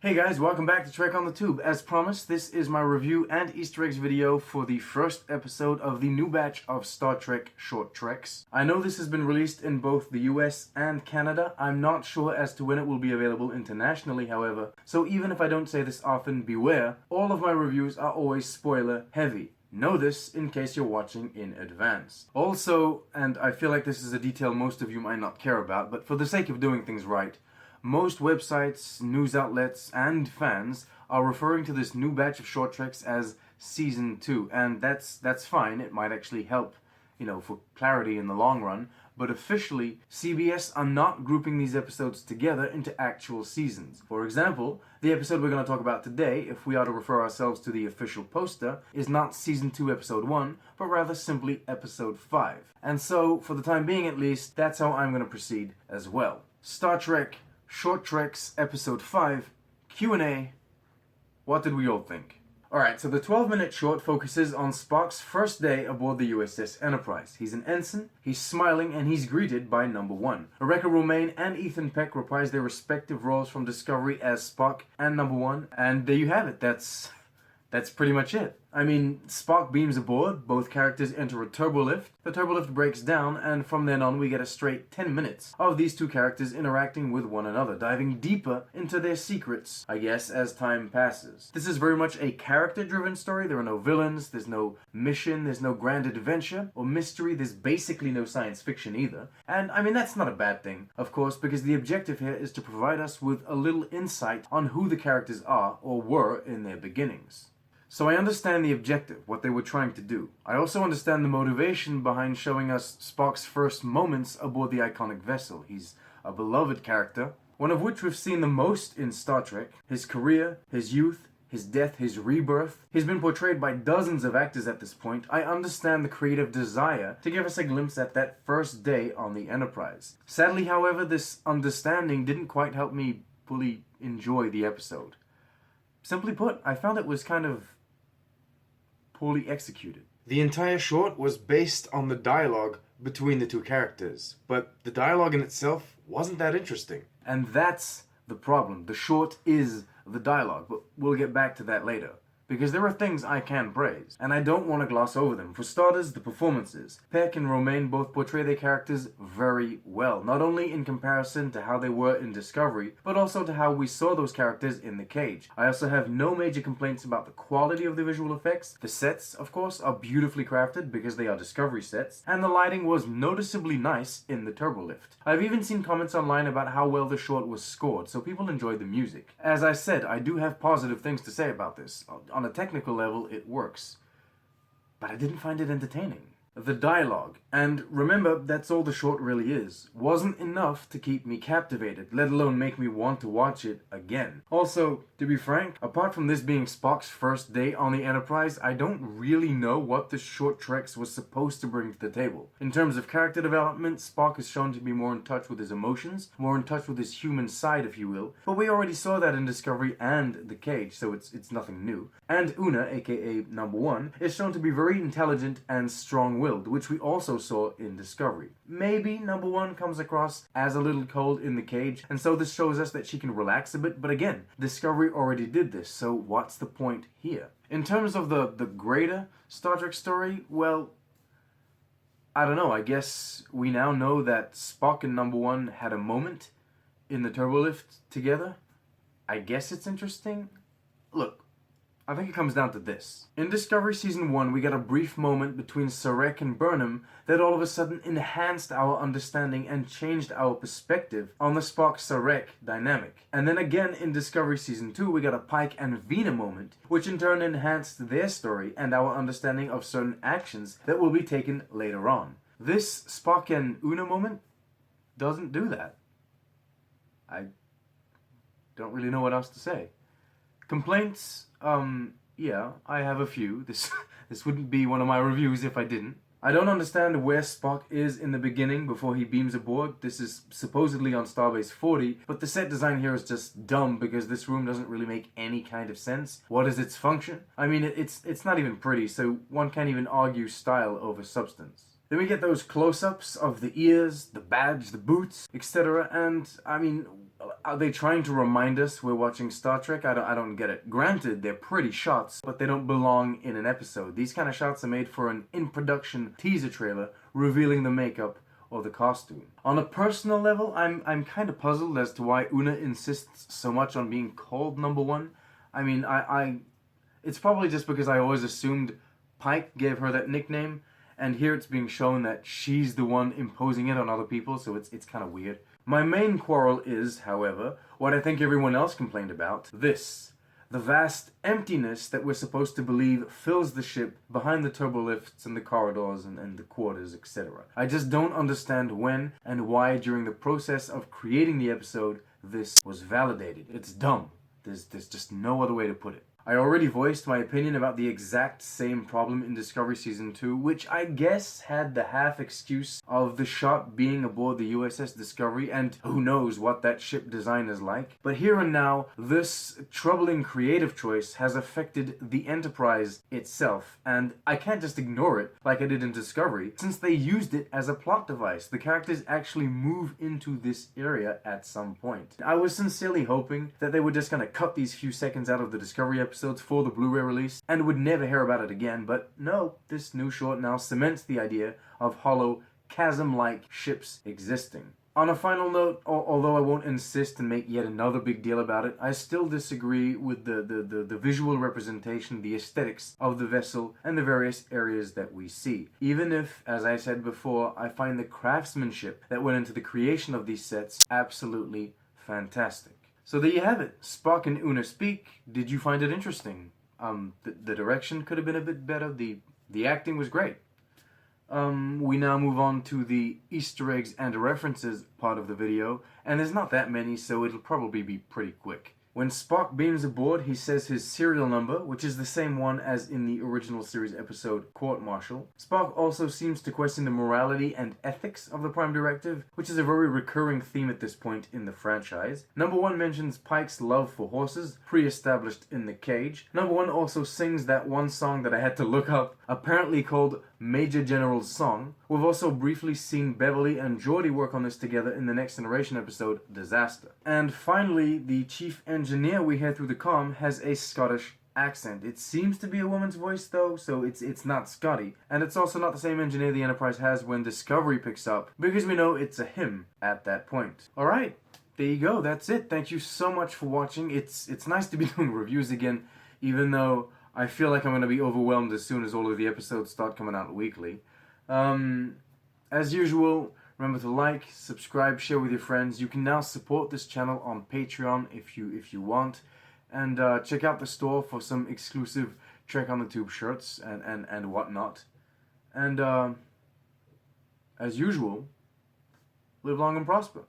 Hey guys, welcome back to Trek on the Tube. As promised, this is my review and Easter eggs video for the first episode of the new batch of Star Trek short treks. I know this has been released in both the US and Canada. I'm not sure as to when it will be available internationally, however, so even if I don't say this often, beware, all of my reviews are always spoiler heavy. Know this in case you're watching in advance. Also, and I feel like this is a detail most of you might not care about, but for the sake of doing things right, most websites, news outlets, and fans are referring to this new batch of short treks as Season 2, and that's fine. It might actually help, for clarity in the long run, but officially, CBS are not grouping these episodes together into actual seasons. For example, the episode we're going to talk about today, if we are to refer ourselves to the official poster, is not Season 2 Episode 1, but rather simply Episode 5. And so, for the time being at least, that's how I'm going to proceed as well. Star Trek Short Treks Episode 5, Q&A. What did we all think? Alright, so the 12-minute short focuses on Spock's first day aboard the USS Enterprise. He's an ensign, he's smiling, and he's greeted by Number 1. Rebecca Romijn and Ethan Peck reprise their respective roles from Discovery as Spock and Number 1, and there you have it. That's pretty much it. I mean, Spock beams aboard, both characters enter a turbolift, the turbolift breaks down, and from then on we get a straight 10 minutes of these two characters interacting with one another, diving deeper into their secrets, I guess, as time passes. This is very much a character-driven story. There are no villains, there's no mission, there's no grand adventure or mystery, there's basically no science fiction either. And I mean, that's not a bad thing, of course, because the objective here is to provide us with a little insight on who the characters are or were in their beginnings. So I understand the objective, what they were trying to do. I also understand the motivation behind showing us Spock's first moments aboard the iconic vessel. He's a beloved character, one of which we've seen the most in Star Trek. His career, his youth, his death, his rebirth. He's been portrayed by dozens of actors at this point. I understand the creative desire to give us a glimpse at that first day on the Enterprise. Sadly, however, this understanding didn't quite help me fully enjoy the episode. Simply put, I found it was kind of poorly executed. The entire short was based on the dialogue between the two characters, but the dialogue in itself wasn't that interesting. And that's the problem. The short is the dialogue, but we'll get back to that later. Because there are things I can praise, and I don't want to gloss over them. For starters, the performances. Peck and Romijn both portray their characters very well, not only in comparison to how they were in Discovery, but also to how we saw those characters in the cage. I also have no major complaints about the quality of the visual effects. The sets, of course, are beautifully crafted because they are Discovery sets, and the lighting was noticeably nice in the turbolift. I've even seen comments online about how well the short was scored, so people enjoyed the music. As I said, I do have positive things to say about this. On a technical level, it works. But I didn't find it entertaining. The dialogue, and remember, that's all the short really is, wasn't enough to keep me captivated, let alone make me want to watch it again. Also, to be frank, apart from this being Spock's first day on the Enterprise, I don't really know what the short treks was supposed to bring to the table. In terms of character development, Spock is shown to be more in touch with his emotions, more in touch with his human side, if you will, but we already saw that in Discovery and The Cage, so it's nothing new. And Una, aka Number 1, is shown to be very intelligent and strong-willed, which we also saw in Discovery. Maybe Number 1 comes across as a little cold in The Cage, and so this shows us that she can relax a bit, but again, Discovery already did this, so what's the point here? In terms of the greater Star Trek story, well, I don't know, I guess we now know that Spock and Number 1 had a moment in the turbolift together. I guess it's interesting. Look, I think it comes down to this. In Discovery Season 1, we got a brief moment between Sarek and Burnham that all of a sudden enhanced our understanding and changed our perspective on the Spock-Sarek dynamic. And then again in Discovery Season 2, we got a Pike and Vina moment, which in turn enhanced their story and our understanding of certain actions that will be taken later on. This Spock and Una moment doesn't do that. I don't really know what else to say. Complaints? Yeah, I have a few. This wouldn't be one of my reviews if I didn't. I don't understand where Spock is in the beginning before he beams aboard. This is supposedly on Starbase 40, but the set design here is just dumb because this room doesn't really make any kind of sense. What is its function? I mean, it's not even pretty, so one can't even argue style over substance. Then we get those close-ups of the ears, the badge, the boots, etc. And, I mean, are they trying to remind us we're watching Star Trek? I don't get it. Granted, they're pretty shots, but they don't belong in an episode. These kind of shots are made for an in-production teaser trailer revealing the makeup or the costume. On a personal level, I'm kind of puzzled as to why Una insists so much on being called number one. I mean, it's probably just because I always assumed Pike gave her that nickname, and here it's being shown that she's the one imposing it on other people, so it's kind of weird. My main quarrel is, however, what I think everyone else complained about. This. The vast emptiness that we're supposed to believe fills the ship behind the turbolifts and the corridors and the quarters, etc. I just don't understand when and why during the process of creating the episode this was validated. It's dumb. There's just no other way to put it. I already voiced my opinion about the exact same problem in Discovery Season 2, which I guess had the half excuse of the shot being aboard the USS Discovery, and who knows what that ship design is like. But here and now, this troubling creative choice has affected the Enterprise itself, and I can't just ignore it like I did in Discovery, since they used it as a plot device. The characters actually move into this area at some point. I was sincerely hoping that they were just gonna cut these few seconds out of the Discovery episode for the Blu-ray release and would never hear about it again, but no, this new short now cements the idea of hollow, chasm-like ships existing. On a final note, although I won't insist and make yet another big deal about it, I still disagree with the visual representation, the aesthetics of the vessel and the various areas that we see. Even if, as I said before, I find the craftsmanship that went into the creation of these sets absolutely fantastic. So there you have it. Spock and Una speak. Did you find it interesting? The direction could have been a bit better. The acting was great. We now move on to the Easter eggs and references part of the video, and there's not that many, so it'll probably be pretty quick. When Spock beams aboard, he says his serial number, which is the same one as in the original series episode Court Martial. Spock also seems to question the morality and ethics of the Prime Directive, which is a very recurring theme at this point in the franchise. Number 1 mentions Pike's love for horses, pre-established in the cage. Number 1 also sings that one song that I had to look up, apparently called Major General's Song. We've also briefly seen Beverly and Geordi work on this together in the Next Generation episode, Disaster. And finally, the chief engineer we hear through the comm has a Scottish accent. It seems to be a woman's voice though, so it's not Scotty. And it's also not the same engineer the Enterprise has when Discovery picks up, because we know it's a him at that point. Alright, there you go, that's it. Thank you so much for watching. It's nice to be doing reviews again, even though I feel like I'm going to be overwhelmed as soon as all of the episodes start coming out weekly. As usual, remember to like, subscribe, share with your friends. You can now support this channel on Patreon if you want. And check out the store for some exclusive Trek on the Tube shirts and whatnot. And as usual, live long and prosper.